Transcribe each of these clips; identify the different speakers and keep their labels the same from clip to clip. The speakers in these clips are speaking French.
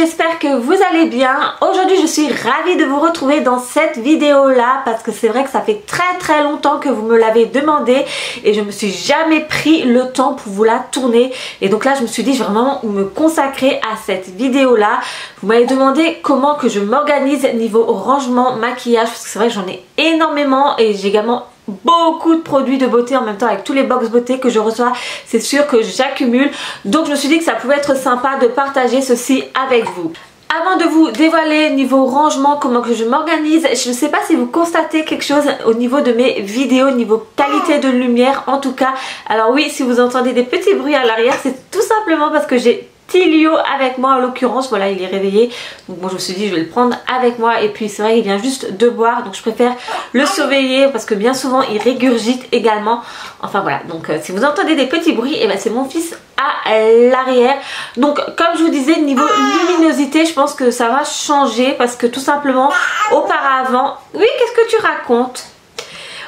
Speaker 1: j'espère que vous allez bien. Aujourd'hui je suis ravie de vous retrouver dans cette vidéo là parce que c'est vrai que ça fait très longtemps que vous me l'avez demandé et je me suis jamais pris le temps pour vous la tourner. Et donc là je me suis dit je vais vraiment me consacrer à cette vidéo là. Vous m'avez demandé comment que je m'organise niveau rangement maquillage parce que c'est vrai que j'en ai énormément et j'ai également beaucoup de produits de beauté en même temps avec tous les box beauté que je reçois. C'est sûr que j'accumule, donc je me suis dit que ça pouvait être sympa de partager ceci avec vous. Avant de vous dévoiler niveau rangement comment que je m'organise, je ne sais pas si vous constatez quelque chose au niveau de mes vidéos, niveau qualité de lumière en tout cas. Alors oui, si vous entendez des petits bruits à l'arrière, c'est tout simplement parce que j'ai Tilio avec moi en l'occurrence. Voilà, il est réveillé, donc moi je me suis dit je vais le prendre avec moi. Et puis c'est vrai, il vient juste de boire, donc je préfère le surveiller parce que bien souvent il régurgite également. Enfin voilà, donc si vous entendez des petits bruits, et ben c'est mon fils à l'arrière. Donc comme je vous disais, niveau luminosité je pense que ça va changer parce que tout simplement auparavant... Oui, qu'est-ce que tu racontes?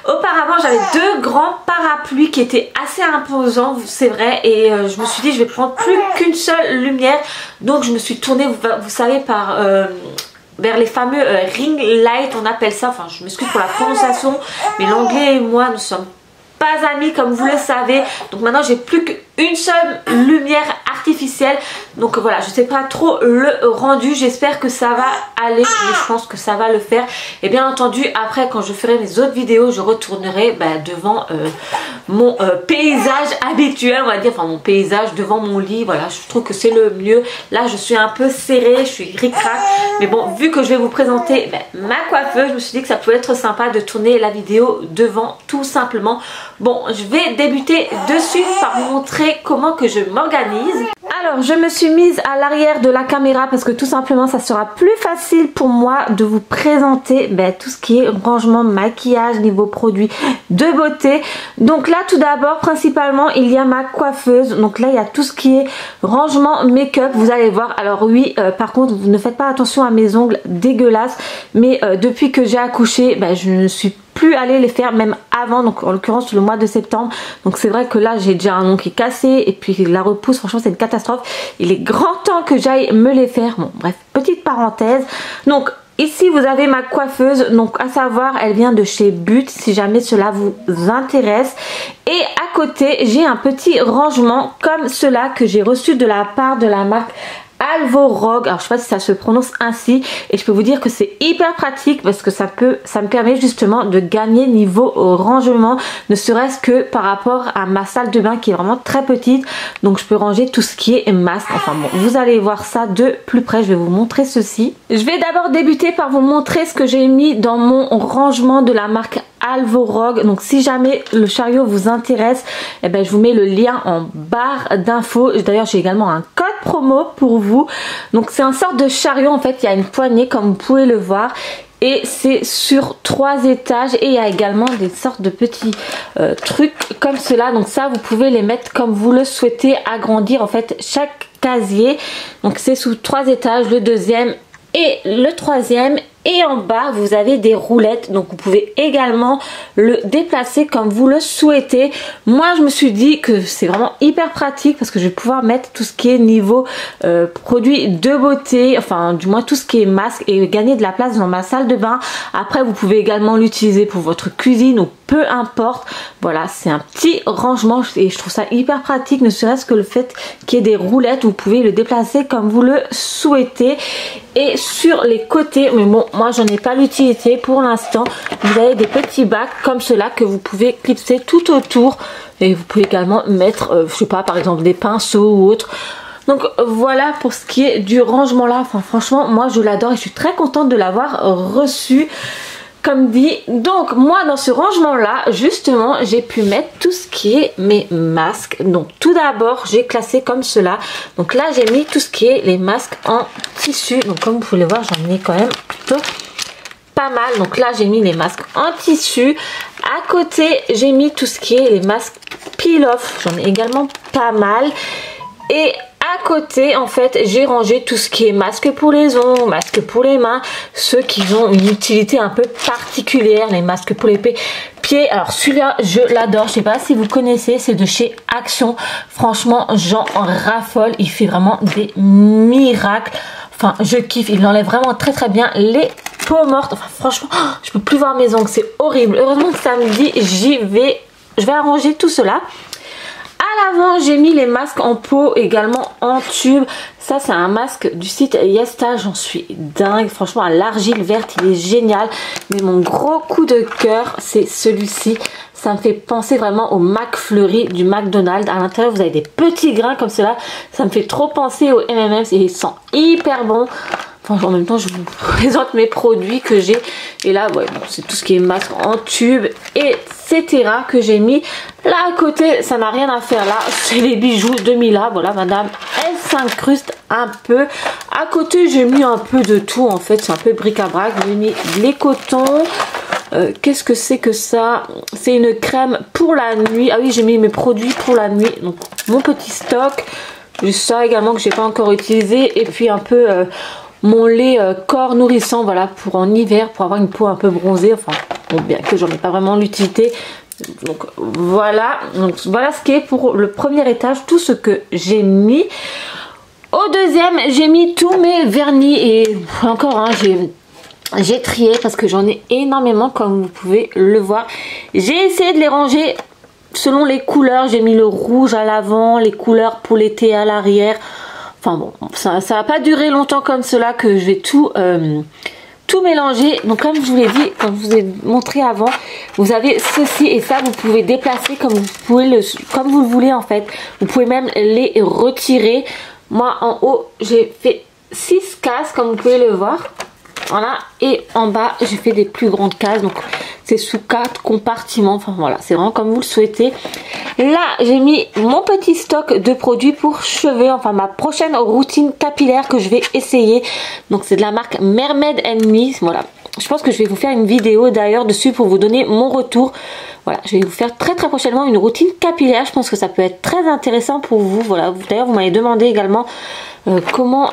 Speaker 1: Auparavant j'avais deux grands parapluies qui étaient assez imposants, c'est vrai, et je me suis dit je vais prendre plus qu'une seule lumière. Donc je me suis tournée, vous savez, par vers les fameux ring light, on appelle ça. Enfin je m'excuse pour la prononciation, mais l'anglais et moi nous sommes pas amis comme vous le savez. Donc maintenant j'ai plus qu'une seule lumière artificielle. Donc voilà, je sais pas trop le rendu, j'espère que ça va aller, mais je pense que ça va le faire. Et bien entendu après quand je ferai mes autres vidéos je retournerai devant mon paysage habituel, on va dire, enfin mon paysage devant mon lit. Voilà, je trouve que c'est le mieux. Là je suis un peu serrée, je suis ric-rac, mais bon, vu que je vais vous présenter ma coiffeuse, je me suis dit que ça pouvait être sympa de tourner la vidéo devant tout simplement. Bon, je vais débuter de suite par vous montrer comment que je m'organise. Alors je me suis mise à l'arrière de la caméra parce que tout simplement ça sera plus facile pour moi de vous présenter tout ce qui est rangement maquillage niveau produits de beauté. Donc là tout d'abord principalement il y a ma coiffeuse. Donc là il y a tout ce qui est rangement make-up, vous allez voir. Alors oui, par contre vous ne faites pas attention à mes ongles dégueulasses, mais depuis que j'ai accouché je ne suis plus aller les faire, même avant, donc en l'occurrence le mois de septembre. Donc c'est vrai que là j'ai déjà un ongle qui est cassé et puis la repousse, franchement c'est une catastrophe. Il est grand temps que j'aille me les faire. Bon bref, petite parenthèse. Donc ici vous avez ma coiffeuse, donc à savoir elle vient de chez But si jamais cela vous intéresse. Et à côté j'ai un petit rangement comme cela que j'ai reçu de la part de la marque Alvorog. Alors je sais pas si ça se prononce ainsi, et je peux vous dire que c'est hyper pratique parce que ça me permet justement de gagner niveau rangement, ne serait-ce que par rapport à ma salle de bain qui est vraiment très petite. Donc je peux ranger tout ce qui est masque. Enfin bon, vous allez voir ça de plus près. Je vais vous montrer ceci. Je vais d'abord débuter par vous montrer ce que j'ai mis dans mon rangement de la marque Alvorog. Donc si jamais le chariot vous intéresse, je vous mets le lien en barre d'infos. D'ailleurs j'ai également un code promo pour vous. Donc c'est un sorte de chariot, en fait il y a une poignée comme vous pouvez le voir et c'est sur 3 étages, et il y a également des sortes de petits trucs comme cela. Donc ça vous pouvez les mettre comme vous le souhaitez, agrandir en fait chaque casier. Donc c'est sous 3 étages, le deuxième et le troisième. Et en bas vous avez des roulettes, donc vous pouvez également le déplacer comme vous le souhaitez. Moi je me suis dit que c'est vraiment hyper pratique parce que je vais pouvoir mettre tout ce qui est niveau produits de beauté, enfin du moins tout ce qui est masque, et gagner de la place dans ma salle de bain. Après vous pouvez également l'utiliser pour votre cuisine ou peu importe. Voilà, c'est un petit rangement et je trouve ça hyper pratique, ne serait-ce que le fait qu'il y ait des roulettes, vous pouvez le déplacer comme vous le souhaitez. Et sur les côtés, mais bon moi j'en ai pas l'utilité pour l'instant, vous avez des petits bacs comme cela que vous pouvez clipser tout autour, et vous pouvez également mettre je sais pas, par exemple des pinceaux ou autre. Donc voilà pour ce qui est du rangement là. Enfin franchement moi je l'adore et je suis très contente de l'avoir reçu comme dit. Donc moi dans ce rangement là justement j'ai pu mettre tout ce qui est mes masques. Donc tout d'abord j'ai classé comme cela. Donc là j'ai mis tout ce qui est les masques en tissu. Donc comme vous pouvez le voir j'en ai quand même plutôt pas mal. Donc là j'ai mis les masques en tissu. À côté j'ai mis tout ce qui est les masques peel off. J'en ai également pas mal. Et à côté en fait j'ai rangé tout ce qui est masque pour les ongles, masque pour les mains, ceux qui ont une utilité un peu particulière, les masques pour les pieds. Alors celui-là je l'adore, je sais pas si vous connaissez, c'est de chez Action. Franchement j'en raffole, il fait vraiment des miracles. Enfin, je kiffe, il enlève vraiment très très bien les peaux mortes. Enfin, franchement, je peux plus voir mes ongles, c'est horrible. Heureusement que samedi, je vais arranger tout cela. À l'avant, j'ai mis les masques en peau, également en tube. Ça, c'est un masque du site Yesta, j'en suis dingue. Franchement, à l'argile verte, il est génial. Mais mon gros coup de cœur, c'est celui-ci. Ça me fait penser vraiment au McFlurry du McDonald's. À l'intérieur, vous avez des petits grains comme cela. Ça me fait trop penser au M&M's et il sent hyper bon. Enfin, en même temps, je vous présente mes produits que j'ai. Et là, ouais, bon, c'est tout ce qui est masque en tube, etc. que j'ai mis. Là, à côté, ça n'a rien à faire là. C'est les bijoux de Mila. Voilà, madame, elle s'incruste un peu. À côté, j'ai mis un peu de tout, en fait. C'est un peu bric-à-brac. J'ai mis les cotons. Qu'est-ce que c'est que ça? C'est une crème pour la nuit. Ah oui, j'ai mis mes produits pour la nuit. Donc, mon petit stock. J'ai ça également que j'ai pas encore utilisé. Et puis, un peu... mon lait corps nourrissant, voilà, pour en hiver, pour avoir une peau un peu bronzée. Enfin, bon, bien que j'en ai pas vraiment l'utilité. Donc voilà ce qui est pour le premier étage, tout ce que j'ai mis. Au deuxième, j'ai mis tous mes vernis et encore, hein, j'ai trié parce que j'en ai énormément, comme vous pouvez le voir. J'ai essayé de les ranger selon les couleurs. J'ai mis le rouge à l'avant, les couleurs pour l'été à l'arrière. Enfin bon, ça va pas durer longtemps comme cela que je vais tout mélanger. Donc comme je vous l'ai dit, comme je vous ai montré avant, vous avez ceci et ça, vous pouvez déplacer comme vous le voulez en fait. Vous pouvez même les retirer. Moi en haut, j'ai fait 6 cases comme vous pouvez le voir. Voilà, et en bas, j'ai fait des plus grandes cases. Donc c'est sous 4 compartiments. Enfin voilà, c'est vraiment comme vous le souhaitez. Là, j'ai mis mon petit stock de produits pour cheveux. Enfin, ma prochaine routine capillaire que je vais essayer. Donc, c'est de la marque Mermaid & Me. Voilà. Je pense que je vais vous faire une vidéo d'ailleurs dessus pour vous donner mon retour. Voilà, je vais vous faire très très prochainement une routine capillaire. Je pense que ça peut être très intéressant pour vous. Voilà. D'ailleurs, vous m'avez demandé également comment...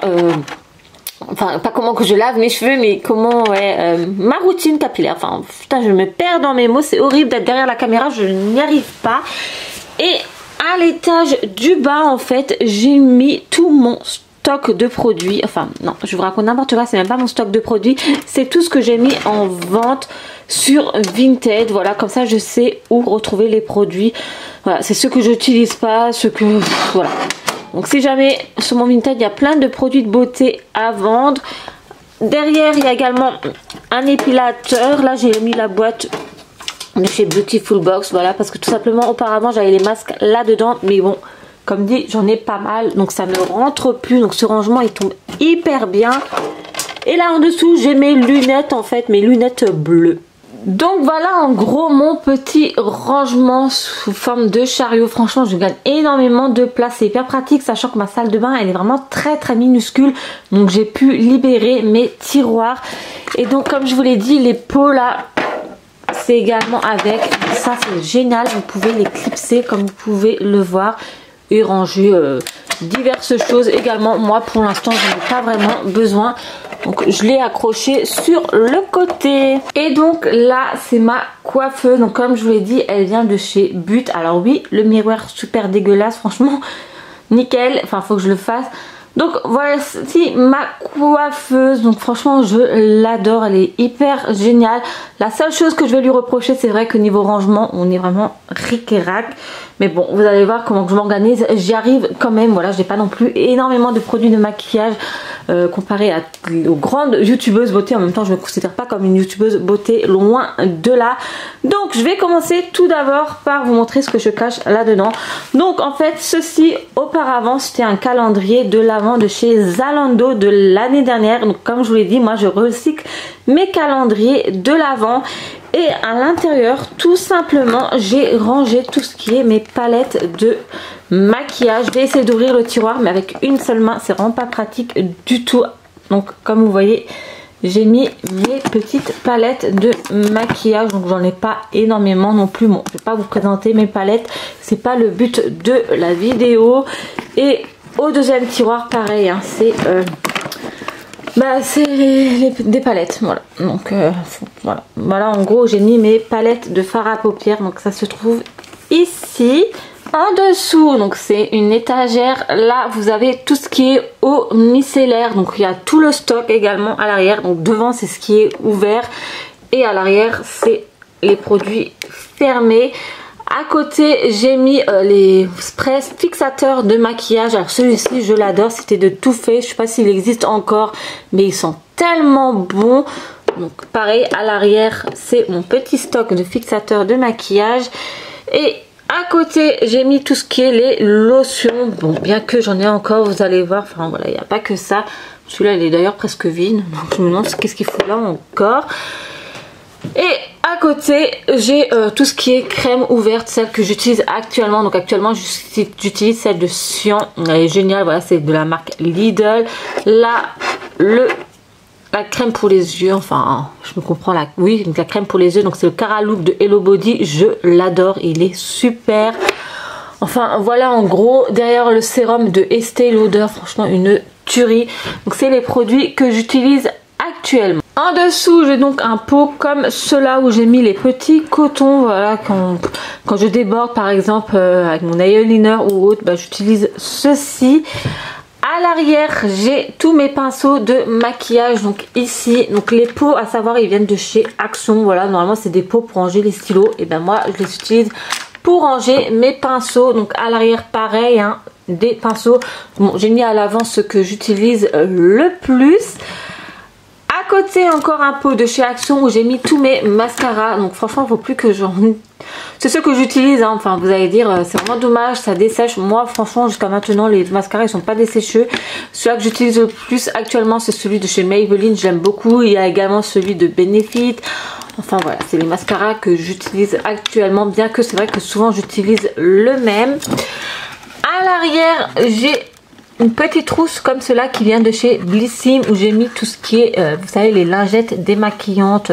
Speaker 1: Enfin, pas comment que je lave mes cheveux, mais comment, ouais, ma routine capillaire. Enfin, putain, je me perds dans mes mots. C'est horrible d'être derrière la caméra, je n'y arrive pas. Et à l'étage du bas, en fait, j'ai mis tout mon stock de produits. Enfin, non, je vous raconte n'importe quoi, c'est même pas mon stock de produits. C'est tout ce que j'ai mis en vente sur Vinted. Voilà, comme ça, je sais où retrouver les produits. Voilà, c'est ceux que j'utilise pas, ceux que... Voilà. Donc si jamais sur mon Vinted il y a plein de produits de beauté à vendre. Derrière il y a également un épilateur. Là j'ai mis la boîte de chez Beautiful Box. Voilà, parce que tout simplement auparavant j'avais les masques là dedans. Mais bon, comme dit, j'en ai pas mal. Donc ça ne rentre plus. Donc ce rangement il tombe hyper bien. Et là en dessous j'ai mes lunettes en fait. Mes lunettes bleues. Donc voilà en gros mon petit rangement sous forme de chariot. Franchement je gagne énormément de place, c'est hyper pratique sachant que ma salle de bain elle est vraiment très très minuscule. Donc j'ai pu libérer mes tiroirs. Et donc comme je vous l'ai dit, les pots là c'est également avec. Ça c'est génial, vous pouvez les clipser comme vous pouvez le voir. Et ranger diverses choses également. Moi pour l'instant je n'ai pas vraiment besoin. Donc je l'ai accroché sur le côté. Et donc là c'est ma coiffeuse. Donc comme je vous l'ai dit, elle vient de chez But. Alors oui, le miroir super dégueulasse, franchement nickel. Enfin faut que je le fasse. Donc voilà, si ma coiffeuse. Donc franchement je l'adore, elle est hyper géniale. La seule chose que je vais lui reprocher, c'est vrai que niveau rangement on est vraiment ric et rac. Mais bon, vous allez voir comment je m'organise. J'y arrive quand même. Voilà, j'ai pas non plus énormément de produits de maquillage comparé aux grandes youtubeuses beauté. En même temps, je me considère pas comme une youtubeuse beauté, loin de là. Donc, je vais commencer tout d'abord par vous montrer ce que je cache là-dedans. Donc, en fait, ceci, auparavant, c'était un calendrier de l'Avent de chez Zalando de l'année dernière. Donc, comme je vous l'ai dit, moi, je recycle mes calendriers de l'Avent. Et à l'intérieur, tout simplement, j'ai rangé tout ce qui est mes palettes de maquillage. Je vais essayer d'ouvrir le tiroir, mais avec une seule main, c'est vraiment pas pratique du tout. Donc, comme vous voyez, j'ai mis mes petites palettes de maquillage. Donc, j'en ai pas énormément non plus. Bon, je vais pas vous présenter mes palettes. C'est pas le but de la vidéo. Et au deuxième tiroir, pareil, hein, c'est... c'est des palettes, voilà. Donc voilà en gros j'ai mis mes palettes de fard à paupières. Donc ça se trouve ici. En dessous, donc c'est une étagère. Là, vous avez tout ce qui est eau micellaire. Donc il y a tout le stock également à l'arrière. Donc devant, c'est ce qui est ouvert. Et à l'arrière, c'est les produits fermés. À côté, j'ai mis les sprays fixateurs de maquillage. Alors celui-ci, je l'adore. C'était de Too Faced. Je ne sais pas s'il existe encore, mais ils sont tellement bons. Donc pareil, à l'arrière, c'est mon petit stock de fixateurs de maquillage. Et à côté, j'ai mis tout ce qui est les lotions. Bon, bien que j'en ai encore, vous allez voir. Enfin voilà, il n'y a pas que ça. Celui-là, il est d'ailleurs presque vide. Donc je me demande qu'est-ce qu'il faut là encore. Et à côté, j'ai tout ce qui est crème ouverte, celle que j'utilise actuellement. Donc actuellement, j'utilise celle de Sion. Elle est géniale, voilà, c'est de la marque Lidl. Là, la crème pour les yeux, enfin, je me comprends là. Oui, la crème pour les yeux, donc c'est le Cara Look de Hello Body. Je l'adore, il est super. Enfin, voilà en gros, derrière le sérum de Estée Lauder, franchement, une tuerie. Donc c'est les produits que j'utilise actuellement. En dessous, j'ai donc un pot comme cela où j'ai mis les petits cotons. Voilà, quand je déborde par exemple avec mon eyeliner ou autre, bah, j'utilise ceci. À l'arrière, j'ai tous mes pinceaux de maquillage. Donc ici, donc les pots, à savoir, ils viennent de chez Action. Voilà, normalement c'est des pots pour ranger les stylos. Et ben moi, je les utilise pour ranger mes pinceaux. Donc à l'arrière, pareil, hein, des pinceaux. Bon, j'ai mis à l'avant ce que j'utilise le plus. À côté, encore un pot de chez Action où j'ai mis tous mes mascaras. Donc franchement, il ne faut plus que j'en... C'est ce que j'utilise, hein. Enfin vous allez dire, c'est vraiment dommage, ça dessèche. Moi franchement, jusqu'à maintenant, les mascaras, ils sont pas dessécheux. Celui-là que j'utilise le plus actuellement, c'est celui de chez Maybelline. J'aime beaucoup. Il y a également celui de Benefit. Enfin voilà, c'est les mascaras que j'utilise actuellement. Bien que c'est vrai que souvent, j'utilise le même. À l'arrière, j'ai une petite trousse comme cela qui vient de chez Blissim où j'ai mis tout ce qui est, vous savez, les lingettes démaquillantes,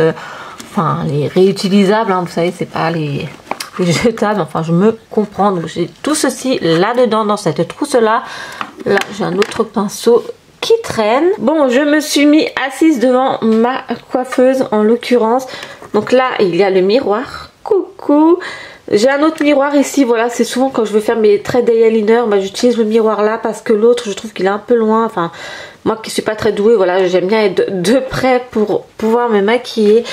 Speaker 1: enfin les réutilisables, hein, vous savez, c'est pas les jetables, enfin je me comprends. Donc j'ai tout ceci là-dedans dans cette trousse-là. Là, j'ai un autre pinceau qui traîne. Bon, je me suis mis assise devant ma coiffeuse en l'occurrence. Donc là, il y a le miroir. Coucou! J'ai un autre miroir ici, voilà, c'est souvent quand je veux faire mes traits d'eyeliner, bah, j'utilise le miroir là parce que l'autre, je trouve qu'il est un peu loin. Enfin, moi qui suis pas très douée, voilà, j'aime bien être de près pour pouvoir me maquiller.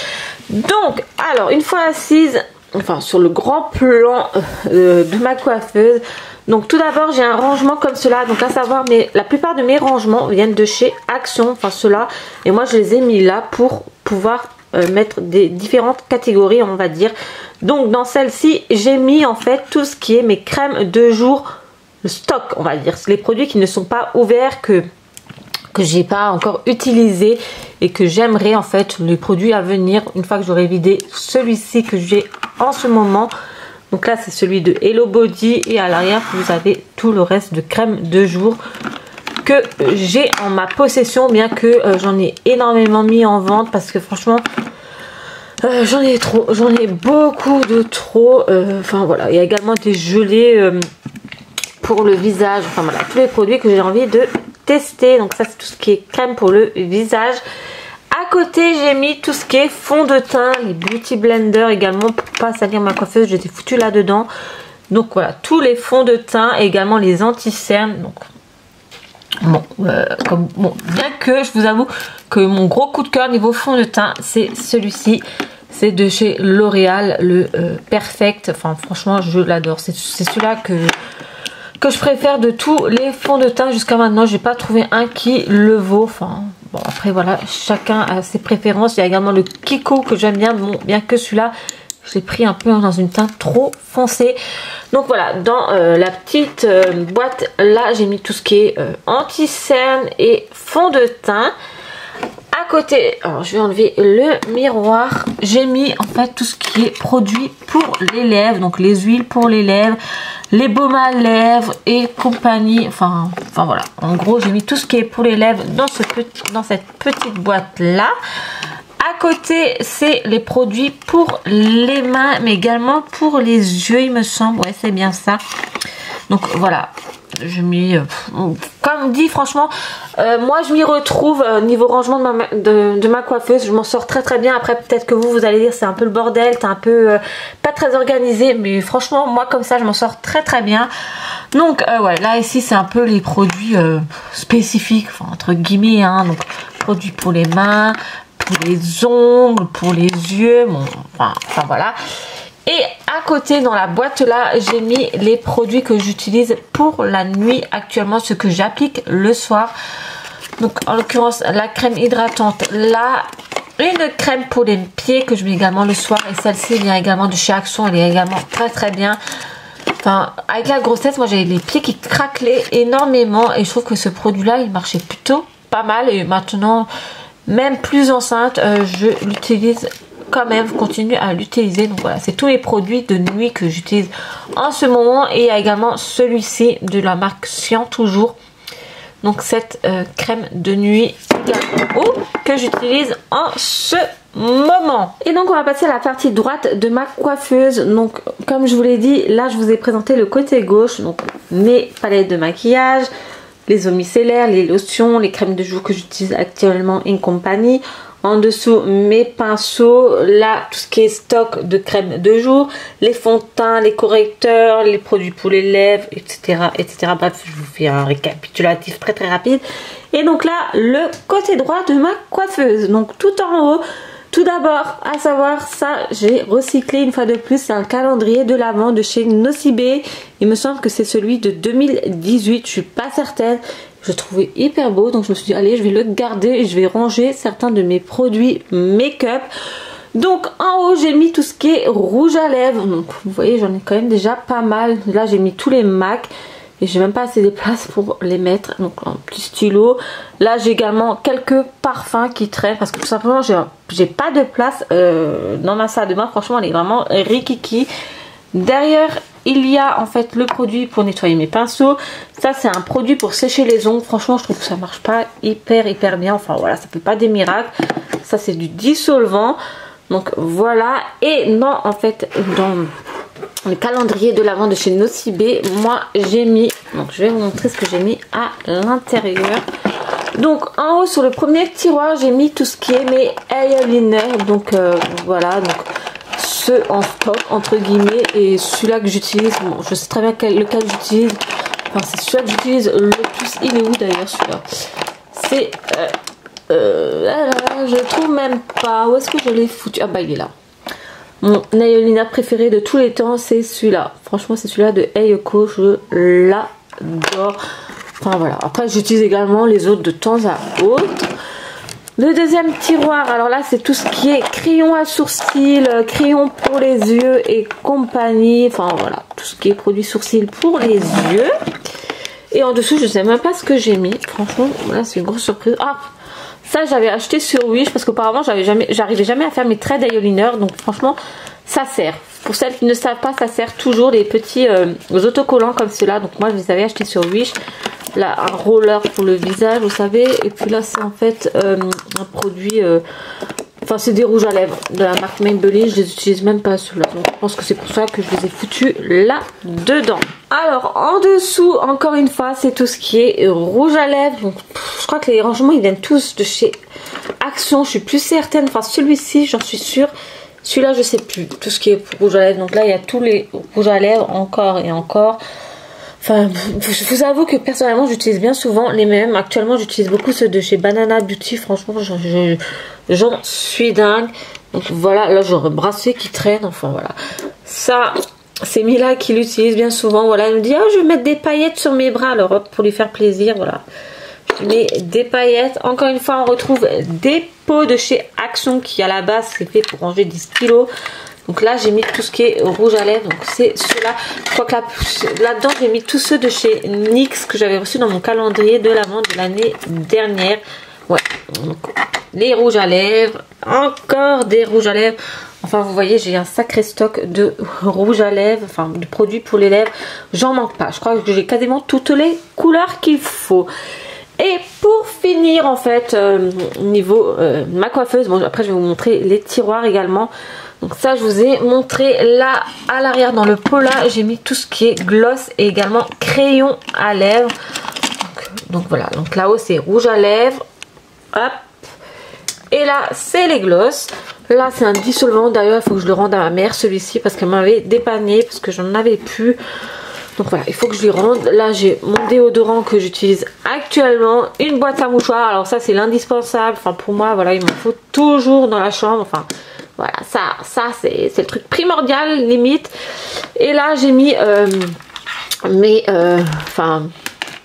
Speaker 1: Donc, alors, une fois assise, enfin, sur le grand plan de ma coiffeuse, donc tout d'abord, j'ai un rangement comme cela. Donc, à savoir, la plupart de mes rangements viennent de chez Action, enfin, ceux-là. Et moi, je les ai mis là pour pouvoir mettre des différentes catégories, on va dire. Donc dans celle-ci, j'ai mis en fait tout ce qui est mes crèmes de jour, le stock, on va dire, les produits qui ne sont pas ouverts, que j'ai pas encore utilisé et que j'aimerais en fait, les produits à venir une fois que j'aurai vidé celui-ci que j'ai en ce moment. Donc là c'est celui de Hello Body et à l'arrière vous avez tout le reste de crèmes de jour que j'ai en ma possession, bien que j'en ai énormément mis en vente parce que franchement j'en ai trop, j'en ai beaucoup de trop. Enfin voilà, il y a également des gelées pour le visage, enfin voilà, tous les produits que j'ai envie de tester. Donc ça c'est tout ce qui est crème pour le visage. À côté j'ai mis tout ce qui est fond de teint, les beauty blender également pour pas salir ma coiffeuse, je les ai foutus là dedans. Donc voilà, tous les fonds de teint, également les anti-cernes. Donc bon, bien que je vous avoue que mon gros coup de cœur niveau fond de teint, c'est celui-ci. C'est de chez L'Oréal, le Perfect. Enfin, franchement, je l'adore. C'est celui-là que je préfère de tous les fonds de teint jusqu'à maintenant. J'ai pas trouvé un qui le vaut. Enfin, bon, après, voilà, chacun a ses préférences. Il y a également le Kiko que j'aime bien. Bon, bien que celui-là, je l'ai pris un peu dans une teinte trop foncée. Donc voilà, dans la petite boîte, là, j'ai mis tout ce qui est anti-cerne et fond de teint. À côté, alors je vais enlever le miroir, j'ai mis en fait tout ce qui est produit pour les lèvres, donc les huiles pour les lèvres, les baumes à lèvres et compagnie, enfin voilà, en gros j'ai mis tout ce qui est pour les lèvres dans cette petite boîte là. À côté c'est les produits pour les mains mais également pour les yeux il me semble, ouais c'est bien ça. Donc voilà, je m'y... comme dit, franchement, moi je m'y retrouve niveau rangement de ma coiffeuse. Je m'en sors très très bien. Après peut-être que vous allez dire c'est un peu le bordel, c'est un peu pas très organisé. Mais franchement, moi comme ça je m'en sors très très bien. Donc ouais, là ici c'est un peu les produits spécifiques, enfin, entre guillemets, hein, donc produits pour les mains, pour les ongles, pour les yeux, bon, enfin voilà. Et à côté dans la boîte là, j'ai mis les produits que j'utilise pour la nuit actuellement, ce que j'applique le soir. Donc en l'occurrence la crème hydratante là, une crème pour les pieds que je mets également le soir, et celle-ci vient également de chez Action, elle est également très très bien. Enfin, avec la grossesse, moi j'avais les pieds qui craquelaient énormément et je trouve que ce produit là il marchait plutôt pas mal, et maintenant même plus enceinte je l'utilise quand même, continue à l'utiliser. Donc voilà, c'est tous les produits de nuit que j'utilise en ce moment, et il y a également celui-ci de la marque Sian toujours, donc cette crème de nuit que j'utilise en ce moment. Et donc on va passer à la partie droite de ma coiffeuse. Donc comme je vous l'ai dit, là je vous ai présenté le côté gauche, donc mes palettes de maquillage, les eaux micellaires, les lotions, les crèmes de jour que j'utilise actuellement in compagnie. En dessous mes pinceaux, là tout ce qui est stock de crème de jour, les fonds de teint, les correcteurs, les produits pour les lèvres, etc. etc. Bref, je vous fais un récapitulatif très très rapide. Et donc là le côté droit de ma coiffeuse, donc tout en haut. Tout d'abord, à savoir, ça j'ai recyclé une fois de plus, c'est un calendrier de l'Avent de chez Nocibé. Il me semble que c'est celui de 2018, je suis pas certaine. Je le trouvais hyper beau, donc je me suis dit allez, je vais le garder et je vais ranger certains de mes produits make-up. Donc en haut j'ai mis tout ce qui est rouge à lèvres, donc vous voyez j'en ai quand même déjà pas mal. Là j'ai mis tous les MAC et j'ai même pas assez de place pour les mettre, donc un petit stylo. Là j'ai également quelques parfums qui traînent parce que tout simplement j'ai pas de place dans ma salle de bain. Franchement elle est vraiment rikiki. Derrière il y a en fait le produit pour nettoyer mes pinceaux. Ça c'est un produit pour sécher les ongles. Franchement je trouve que ça marche pas hyper bien. Enfin voilà, ça fait pas des miracles. Ça c'est du dissolvant. Donc voilà. Et non, en fait dans le calendrier de l'Avent de chez Nocibé, moi j'ai mis, donc je vais vous montrer ce que j'ai mis à l'intérieur. Donc en haut sur le premier tiroir j'ai mis tout ce qui est mes eyeliner. Donc voilà, donc ceux en stock entre guillemets, et celui-là que j'utilise, bon, je sais très bien lequel j'utilise, enfin c'est celui-là que j'utilise le plus. Il est où d'ailleurs celui-là? C'est je trouve même pas, où est-ce que je l'ai foutu? Ah bah il est là. Mon eyeliner préféré de tous les temps c'est celui-là, franchement c'est celui-là de Eyeko, je l'adore. Enfin voilà, après j'utilise également les autres de temps à autre. Le deuxième tiroir, alors là c'est tout ce qui est crayon à sourcils, crayon pour les yeux et compagnie. Enfin voilà, tout ce qui est produit sourcils pour les yeux. Et en dessous je sais même pas ce que j'ai mis, franchement là c'est une grosse surprise. Ah, ça j'avais acheté sur Wish parce qu'auparavant j'arrivais jamais à faire mes traits d'eyeliner, donc franchement ça sert. Pour celles qui ne savent pas, ça sert toujours les petits autocollants comme ceux-là. Donc moi je les avais achetés sur Wish. Là un roller pour le visage vous savez, et puis là c'est en fait un produit, enfin c'est des rouges à lèvres de la marque Maybelline. Je les utilise même pas ceux-là, donc je pense que c'est pour ça que je les ai foutus là dedans. Alors en dessous encore une fois c'est tout ce qui est rouge à lèvres. Donc je crois que les rangements ils viennent tous de chez Action, je suis plus certaine. Enfin celui-ci j'en suis sûre, celui-là je sais plus. Tout ce qui est rouge à lèvres, donc là il y a tous les rouges à lèvres encore et encore. Enfin, je vous avoue que personnellement j'utilise bien souvent les mêmes. Actuellement j'utilise beaucoup ceux de chez Banana Beauty. Franchement j'en suis dingue. Donc voilà, là j'aurais un bracelet qui traîne. Enfin voilà, ça c'est Mila qui l'utilise bien souvent. Voilà, elle me dit oh je vais mettre des paillettes sur mes bras. Alors hop, pour lui faire plaisir, voilà, je mets des paillettes. Encore une fois on retrouve des pots de chez Action qui à la base c'est fait pour ranger des stylos. Donc là j'ai mis tout ce qui est rouge à lèvres, donc c'est ceux-là. Je crois que là-dedans j'ai mis tous ceux de chez NYX que j'avais reçus dans mon calendrier de l'Avent de l'année dernière. Ouais, donc les rouges à lèvres, encore des rouges à lèvres. Enfin vous voyez j'ai un sacré stock de rouges à lèvres, enfin de produits pour les lèvres. J'en manque pas, je crois que j'ai quasiment toutes les couleurs qu'il faut. Et pour finir en fait niveau ma coiffeuse, bon après je vais vous montrer les tiroirs également. Donc ça je vous ai montré. Là à l'arrière dans le pot là j'ai mis tout ce qui est gloss et également crayon à lèvres. Donc voilà, donc là-haut c'est rouge à lèvres. Hop. Et là c'est les gloss. Là c'est un dissolvant, d'ailleurs il faut que je le rende à ma mère celui-ci parce qu'elle m'avait dépanné parce que j'en avais plus. Donc voilà, il faut que je lui rende. Là j'ai mon déodorant que j'utilise actuellement, une boîte à mouchoirs. Alors ça c'est l'indispensable, enfin pour moi voilà, il m'en faut toujours dans la chambre. Enfin voilà, ça c'est le truc primordial limite. Et là j'ai mis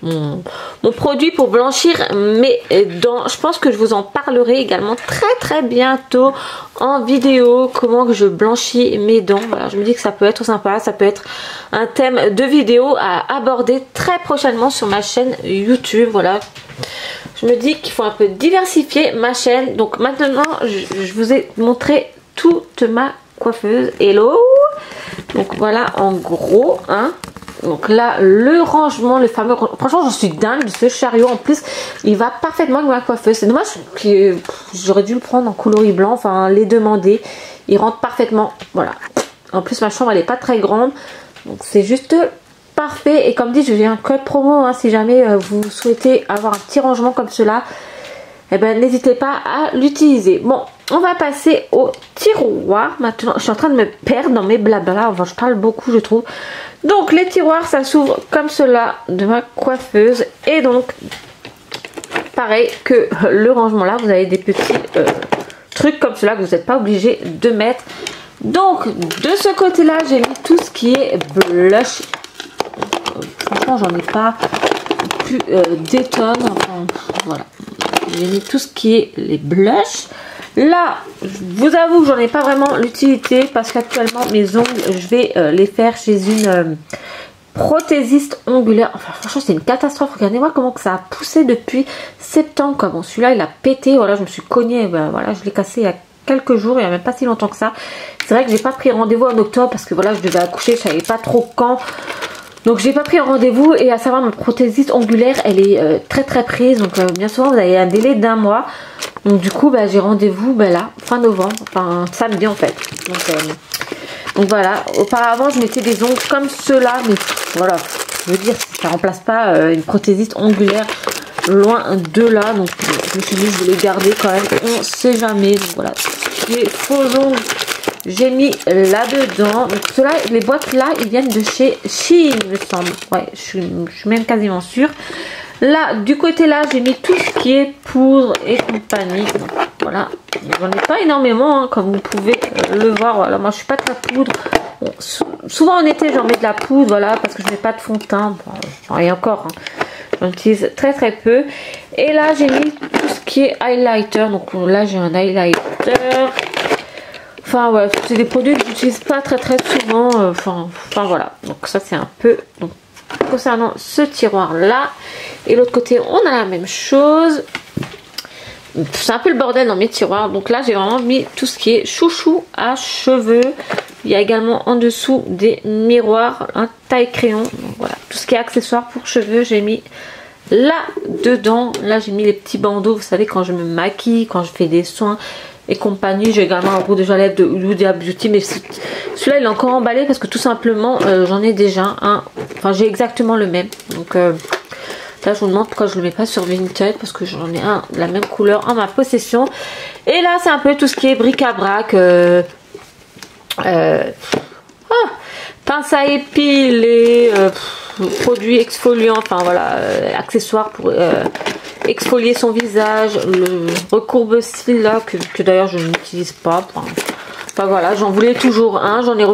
Speaker 1: mon produit pour blanchir mes dents. Je pense que je vous en parlerai également très bientôt en vidéo, comment que je blanchis mes dents. Voilà, je me dis que ça peut être sympa, ça peut être un thème de vidéo à aborder très prochainement sur ma chaîne YouTube. Voilà, je me dis qu'il faut un peu diversifier ma chaîne. Donc maintenant je vous ai montré toute ma coiffeuse. Hello. Donc voilà en gros hein. Donc là le rangement, le fameux, franchement j'en suis dingue de ce chariot. En plus il va parfaitement avec ma coiffeuse. C'est dommage que j'aurais dû le prendre en coloris blanc, enfin les demander. Il rentre parfaitement, voilà. En plus ma chambre elle est pas très grande, donc c'est juste parfait. Et comme dit, j'ai un code promo hein, si jamais vous souhaitez avoir un petit rangement comme cela, eh ben n'hésitez pas à l'utiliser. Bon, on va passer au tiroir maintenant. Je suis en train de me perdre dans mes blabla, enfin je parle beaucoup je trouve. Donc les tiroirs ça s'ouvre comme cela de ma coiffeuse. Et donc pareil que le rangement là, vous avez des petits trucs comme cela que vous n'êtes pas obligé de mettre. Donc de ce côté là j'ai mis tout ce qui est blush. Franchement j'en ai pas plus des tonnes, enfin voilà. J'ai mis tout ce qui est les blushs. Là, je vous avoue que j'en ai pas vraiment l'utilité parce qu'actuellement mes ongles, je vais les faire chez une prothésiste ongulaire. Enfin franchement c'est une catastrophe. Regardez-moi comment que ça a poussé depuis septembre quoi. Bon celui-là il a pété, voilà je me suis cognée, ben, voilà je l'ai cassé il y a quelques jours, il n'y a même pas si longtemps que ça. C'est vrai que j'ai pas pris rendez-vous en octobre parce que voilà je devais accoucher, je savais pas trop quand. Donc j'ai pas pris un rendez-vous et à savoir ma prothésiste ongulaire elle est très prise. Donc bien souvent vous avez un délai d'1 mois. Donc du coup bah, j'ai rendez-vous là fin novembre, enfin samedi en fait. Donc voilà, auparavant je mettais des ongles comme ceux-là, mais voilà, je veux dire ça remplace pas une prothésiste ongulaire, loin de là. Donc je me suis dit je vais les garder quand même, on sait jamais. Donc voilà, les faux ongles j'ai mis là-dedans. Donc ceux-là, les boîtes là, ils viennent de chez Shein, il me semble. Ouais, je suis même quasiment sûre. Là, du côté là, j'ai mis tout ce qui est poudre et compagnie. Donc, voilà, j'en ai pas énormément, hein, comme vous pouvez le voir. Voilà, moi je suis pas de la poudre. Bon, souvent en été, j'en mets de la poudre, voilà, parce que je n'ai pas de fond de teint. Bon, et encore, hein, j'en utilise très peu. Et là, j'ai mis tout ce qui est highlighter. Donc là, j'ai un highlighter. Enfin ouais, c'est des produits que j'utilise pas très souvent. Enfin voilà. Donc ça c'est un peu donc, concernant ce tiroir là. Et l'autre côté on a la même chose. C'est un peu le bordel dans mes tiroirs. Donc là j'ai vraiment mis tout ce qui est chouchou à cheveux. Il y a également en dessous des miroirs, un taille crayon. Donc voilà, tout ce qui est accessoires pour cheveux j'ai mis là dedans. Là j'ai mis les petits bandeaux, vous savez quand je me maquille, quand je fais des soins et compagnie. J'ai également un rouge à lèvres de Huda Beauty, mais celui-là il est encore emballé parce que tout simplement j'en ai déjà un, enfin j'ai exactement le même. Donc là je vous demande pourquoi je le mets pas sur Vinted parce que j'en ai un de la même couleur en ma possession. Et là c'est un peu tout ce qui est bric-à-brac, pince à épiler, produits exfoliants, enfin voilà, accessoires pour exfolier son visage, le recourbe-cils là que d'ailleurs je n'utilise pas. Enfin voilà, j'en voulais toujours un, je l'ai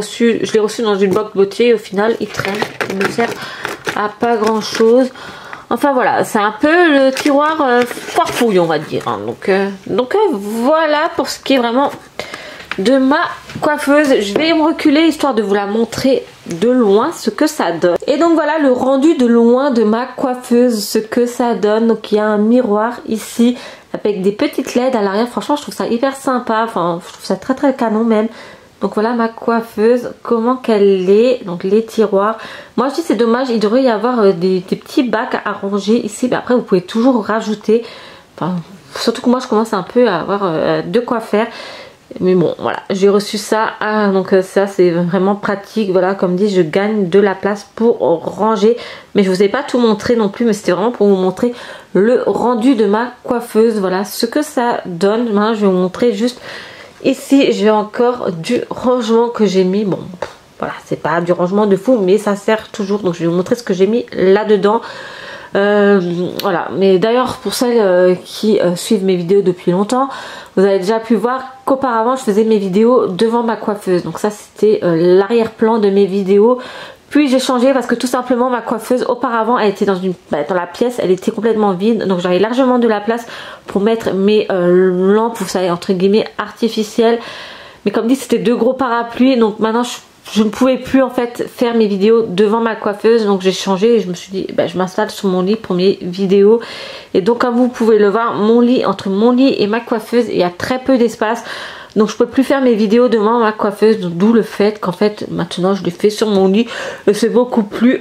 Speaker 1: reçu dans une box beauté et au final il traîne, il me sert à pas grand chose. Enfin voilà, c'est un peu le tiroir foirefouille on va dire. Hein. Donc voilà pour ce qui est vraiment de ma coiffeuse. Je vais me reculer histoire de vous la montrer de loin ce que ça donne. Et donc voilà le rendu de loin de ma coiffeuse, ce que ça donne. Donc il y a un miroir ici avec des petites LED à l'arrière. Franchement je trouve ça hyper sympa, enfin je trouve ça très canon même. Donc voilà ma coiffeuse, comment qu'elle est. Donc les tiroirs, moi je dis c'est dommage, il devrait y avoir des petits bacs à ranger ici, mais après vous pouvez toujours rajouter, enfin, surtout que moi je commence un peu à avoir de quoi faire. Mais bon, voilà, j'ai reçu ça. Ah, donc ça, c'est vraiment pratique. Voilà, comme dit, je gagne de la place pour ranger. Mais je vous ai pas tout montré non plus, mais c'était vraiment pour vous montrer le rendu de ma coiffeuse. Voilà, ce que ça donne. Maintenant, je vais vous montrer juste ici. J'ai encore du rangement que j'ai mis. Bon, voilà, c'est pas du rangement de fou, mais ça sert toujours. Donc, je vais vous montrer ce que j'ai mis là-dedans. Voilà, mais d'ailleurs pour celles qui suivent mes vidéos depuis longtemps, vous avez déjà pu voir qu'auparavant je faisais mes vidéos devant ma coiffeuse. Donc ça c'était l'arrière-plan de mes vidéos. Puis j'ai changé parce que tout simplement ma coiffeuse auparavant elle était dans la pièce, elle était complètement vide. Donc j'avais largement de la place pour mettre mes lampes, vous savez, entre guillemets artificielles. Mais comme dit c'était deux gros parapluies, donc maintenant je ne pouvais plus en fait faire mes vidéos devant ma coiffeuse, donc j'ai changé et je me suis dit je m'installe sur mon lit pour mes vidéos. Et donc comme vous pouvez le voir, mon lit, entre mon lit et ma coiffeuse il y a très peu d'espace, donc je peux plus faire mes vidéos devant ma coiffeuse, d'où le fait qu'en fait maintenant je les fais sur mon lit et c'est beaucoup plus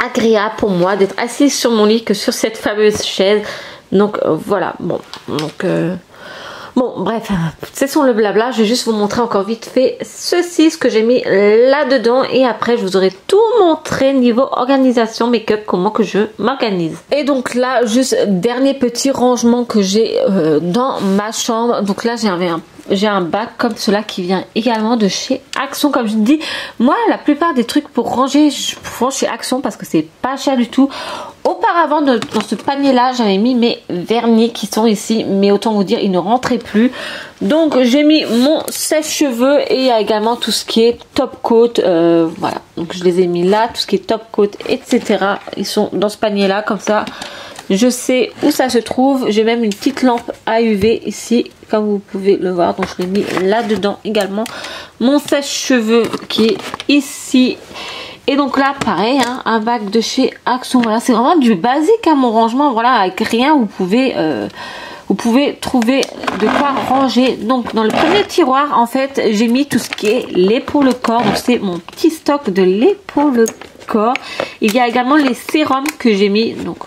Speaker 1: agréable pour moi d'être assise sur mon lit que sur cette fameuse chaise. Donc voilà, bon, donc bon bref, cessons le blabla, je vais juste vous montrer encore vite fait ceci, ce que j'ai mis là-dedans et après je vous aurai tout montré niveau organisation make-up, comment que je m'organise. Et donc là, juste dernier petit rangement que j'ai dans ma chambre. Donc là j'ai un bac comme cela qui vient également de chez Action. Comme je dis, moi la plupart des trucs pour ranger, je prends chez Action parce que c'est pas cher du tout. Auparavant dans ce panier là j'avais mis mes vernis qui sont ici, mais autant vous dire ils ne rentraient plus. Donc j'ai mis mon sèche-cheveux et il y a également tout ce qui est top coat, voilà, donc je les ai mis là, tout ce qui est top coat etc. Ils sont dans ce panier là, comme ça je sais où ça se trouve. J'ai même une petite lampe à UV ici comme vous pouvez le voir, donc je l'ai mis là dedans également. Mon sèche-cheveux qui est ici. Et donc là pareil, hein, un bac de chez Action. Voilà, c'est vraiment du basique à mon rangement. Voilà, avec rien vous pouvez trouver de quoi ranger. Donc dans le premier tiroir en fait j'ai mis tout ce qui est lait pour le corps. Donc c'est mon petit stock de lait pour le corps. Il y a également les sérums que j'ai mis. Donc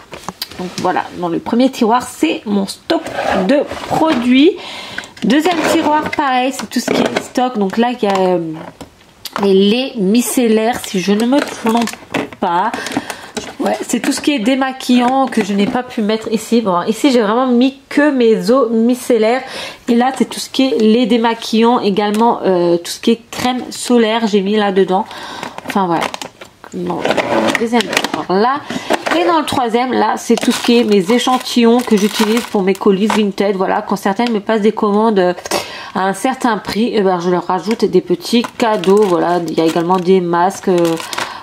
Speaker 1: voilà, dans le premier tiroir c'est mon stock de produits. Deuxième tiroir pareil, c'est tout ce qui est stock. Donc là il y a les laits micellaires si je ne me trompe pas. Ouais, c'est tout ce qui est démaquillant que je n'ai pas pu mettre ici. Bon, ici j'ai vraiment mis que mes eaux micellaires. Et là c'est tout ce qui est lait démaquillant, également tout ce qui est crème solaire j'ai mis là dedans. Enfin voilà. Bon, deuxième là. Et dans le troisième là c'est tout ce qui est mes échantillons que j'utilise pour mes colis Vinted. Voilà, quand certaines me passent des commandes à un certain prix, et ben je leur rajoute des petits cadeaux. Voilà, il y a également des masques.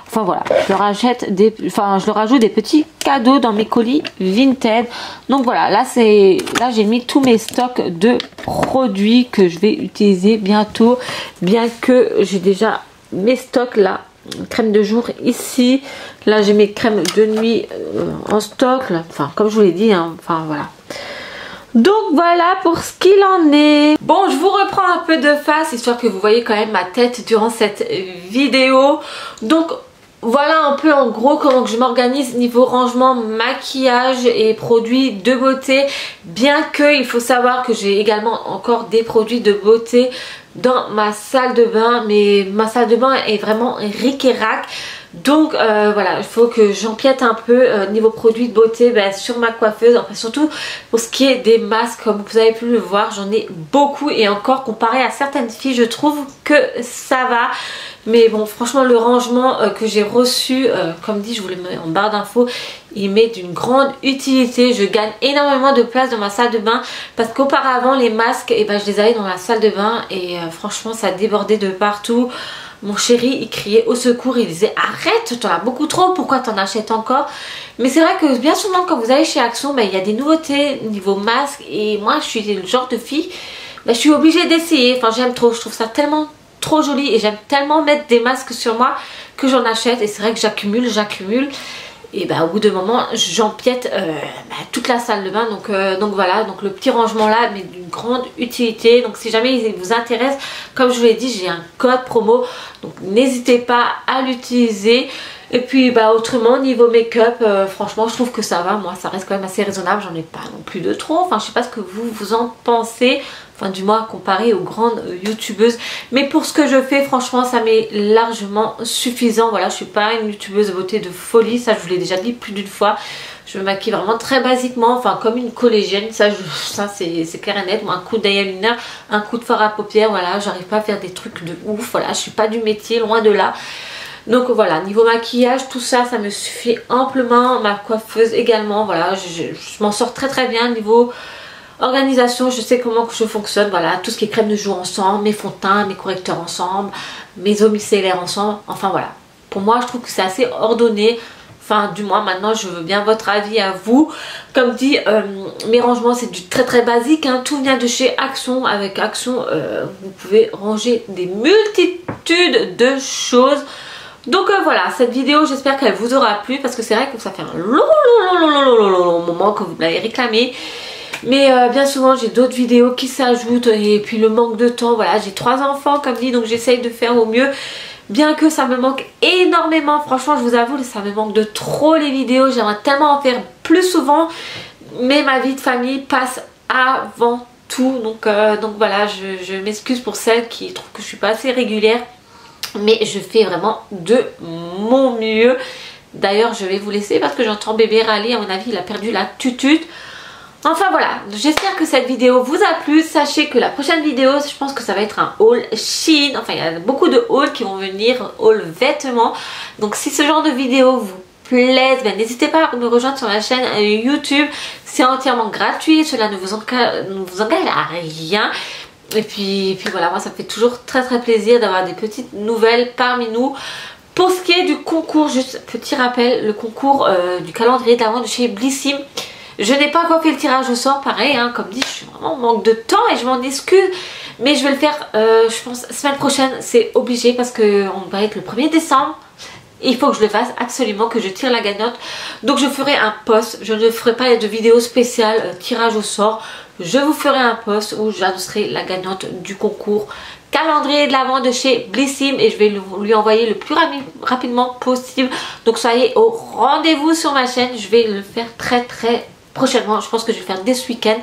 Speaker 1: Enfin voilà, je leur ajoute des petits cadeaux dans mes colis Vinted. Donc voilà, là j'ai mis tous mes stocks de produits que je vais utiliser bientôt. Bien que j'ai déjà mes stocks là. Crème de jour ici. Là j'ai mes crèmes de nuit en stock. Là. Enfin comme je vous l'ai dit, hein, enfin voilà. Donc voilà pour ce qu'il en est. Bon, je vous reprends un peu de face histoire que vous voyez quand même ma tête durant cette vidéo. Donc voilà un peu en gros comment je m'organise niveau rangement, maquillage et produits de beauté. Bien que il faut savoir que j'ai également encore des produits de beauté dans ma salle de bain, mais ma salle de bain est vraiment ric-et-rac. Donc voilà, il faut que j'empiète un peu niveau produits de beauté sur ma coiffeuse. Enfin, surtout pour ce qui est des masques, comme vous avez pu le voir, j'en ai beaucoup. Et encore comparé à certaines filles, je trouve que ça va. Mais bon, franchement le rangement que j'ai reçu, comme dit, je vous le mets en barre d'infos, il m'est d'une grande utilité. Je gagne énormément de place dans ma salle de bain. Parce qu'auparavant les masques, je les avais dans la salle de bain. Et franchement ça débordait de partout. Mon chéri il criait au secours, il disait arrête, t'en as beaucoup trop, pourquoi t'en achètes encore? Mais c'est vrai que bien souvent quand vous allez chez Action, il y a des nouveautés niveau masque. Et moi je suis le genre de fille, je suis obligée d'essayer. Enfin j'aime trop, je trouve ça tellement trop joli et j'aime tellement mettre des masques sur moi que j'en achète. Et c'est vrai que j'accumule et au bout d'un moment j'empiète toute la salle de bain. Donc voilà, donc le petit rangement là mais d'une grande utilité. Donc si jamais il vous intéresse, comme je vous l'ai dit, j'ai un code promo, donc n'hésitez pas à l'utiliser. Et puis autrement niveau make-up, franchement je trouve que ça va. Moi ça reste quand même assez raisonnable, j'en ai pas non plus de trop. Enfin je sais pas ce que vous en pensez. enfin du moins comparé aux grandes youtubeuses. Mais pour ce que je fais, franchement ça m'est largement suffisant. Voilà, je suis pas une youtubeuse de beauté de folie, ça je vous l'ai déjà dit plus d'une fois. Je me maquille vraiment très basiquement, enfin comme une collégienne, ça c'est clair et net. Moi, un coup d'eyeliner, un coup de fard à paupières, voilà, j'arrive pas à faire des trucs de ouf, voilà, je suis pas du métier, loin de là. Donc voilà, niveau maquillage, tout ça, ça me suffit amplement. Ma coiffeuse également, voilà, je m'en sors très très bien. Niveau organisation, je sais comment que je fonctionne, voilà, tout ce qui est crème de jour ensemble, mes fonds de teint, mes correcteurs ensemble, mes eaux micellaires ensemble, enfin voilà. Pour moi, je trouve que c'est assez ordonné. Enfin, du moins, maintenant, je veux bien votre avis à vous. Comme dit, mes rangements, c'est du très très basique. Hein. Tout vient de chez Action. Avec Action, vous pouvez ranger des multitudes de choses. Donc voilà, cette vidéo, j'espère qu'elle vous aura plu. Parce que c'est vrai que ça fait un long moment que vous l'avez réclamé. Mais bien souvent, j'ai d'autres vidéos qui s'ajoutent. Et puis le manque de temps, voilà, j'ai 3 enfants, comme dit. Donc j'essaye de faire au mieux. Bien que ça me manque énormément, franchement je vous avoue, ça me manque de trop les vidéos, j'aimerais tellement en faire plus souvent, mais ma vie de famille passe avant tout, donc voilà, je m'excuse pour celles qui trouvent que je suis pas assez régulière, mais je fais vraiment de mon mieux. D'ailleurs je vais vous laisser parce que j'entends bébé râler, à mon avis il a perdu la tutute. Enfin voilà, j'espère que cette vidéo vous a plu. Sachez que la prochaine vidéo, je pense que ça va être un haul Shein. Enfin, il y a beaucoup de hauls qui vont venir, haul vêtements. Donc si ce genre de vidéo vous plaise, ben, n'hésitez pas à me rejoindre sur ma chaîne YouTube. C'est entièrement gratuit, cela ne vous engage à rien. Et puis voilà, moi ça me fait toujours très très plaisir d'avoir des petites nouvelles parmi nous. Pour ce qui est du concours, juste petit rappel, le concours du calendrier de l'Avent de chez Blissim. Je n'ai pas encore fait le tirage au sort, pareil, hein, comme dit, je suis vraiment en manque de temps et je m'en excuse. Mais je vais le faire, je pense, semaine prochaine, c'est obligé parce qu'on va être le 1er décembre. Il faut que je le fasse absolument, que je tire la gagnante. Donc je ferai un post, je ne ferai pas de vidéo spéciale tirage au sort. Je vous ferai un post où j'annoncerai la gagnante du concours calendrier de l'Avent de chez Blissim et je vais lui envoyer le plus rapidement possible. Donc soyez au rendez-vous sur ma chaîne, je vais le faire très prochainement. Je pense que je vais faire dès ce week-end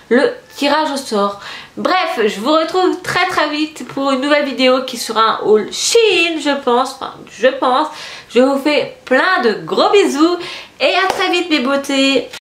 Speaker 1: le tirage au sort. Bref, je vous retrouve très vite pour une nouvelle vidéo qui sera un haul Shein, je pense. Enfin, je pense. Je vous fais plein de gros bisous et à très vite mes beautés.